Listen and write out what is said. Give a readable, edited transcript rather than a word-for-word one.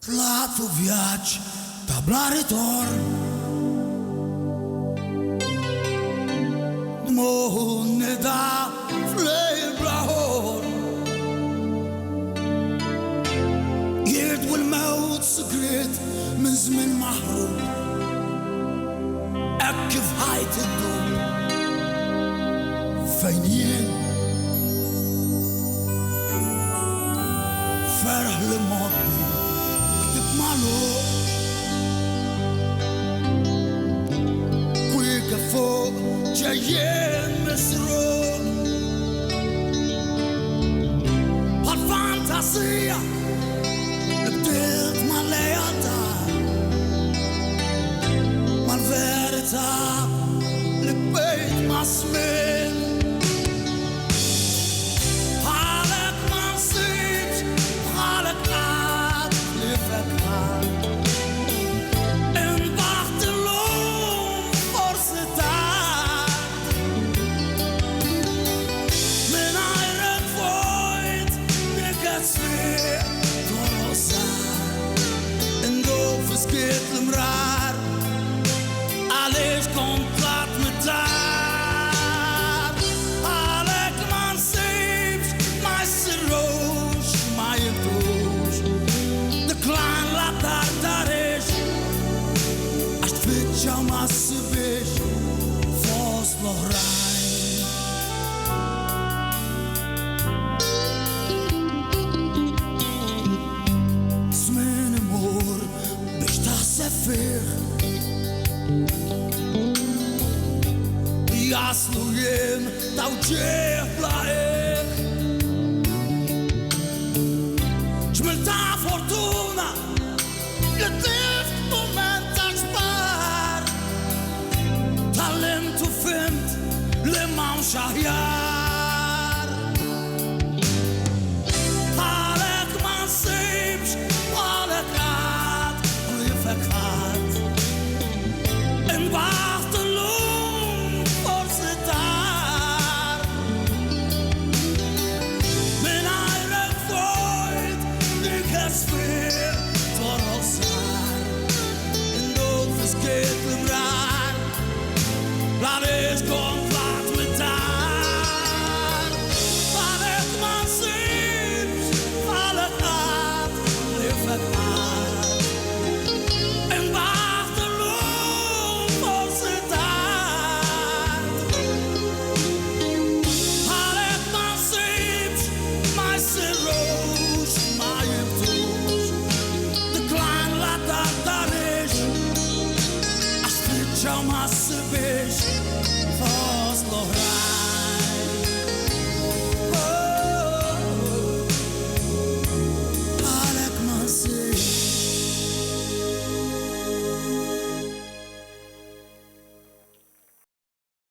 Tlat u vjaġġ ta' bla ritorn, dmuħu nida fl-lejl bla ħorn, jirdu l-mewt sigrit minn żmien maħrub, hekk kif ħajt iddum fejn jien ferħ li modni Ohloq kwika fuq ġejjin misruq għal-fantasija li bdiet mal-lealtà mal-verità li bejt ma' żmien. Bħalek ma nsibx, bħalek qatt li fekħar inbaħt illum forsi tard mingħajrek vojt nikes fiq torosar induf fiskiet l-imrar għaliex kont tlat mit-tar. Għalek ma nsibx, ma jsirrux, ma jibdux Deklan la tartarix għax tfittxa u ma ssibix fost l-oħrajn. Żmien imur biex taħseb fih jaslu jiem daw ġieħ blaqek ġmilta fortuna li tift moment ta' ġbar tallimt u fimt li m'hawnx aħjar. Għalek ma nsibx, għalek qatt li fekħat inbaħt illum forsi tard mingħajrek vojt nikes fiq torosar induf fiskiet l-imrar għaliex kont tlat mit-tar. Għalek ma nsibx, għalek qatt li fekħat inbaħt illum forsi tard. Għalek ma nsibx, ma jsirrux, ma jibdux Deklan la tartarix għax tfittxa u ma ssibix fost l-oħrajn.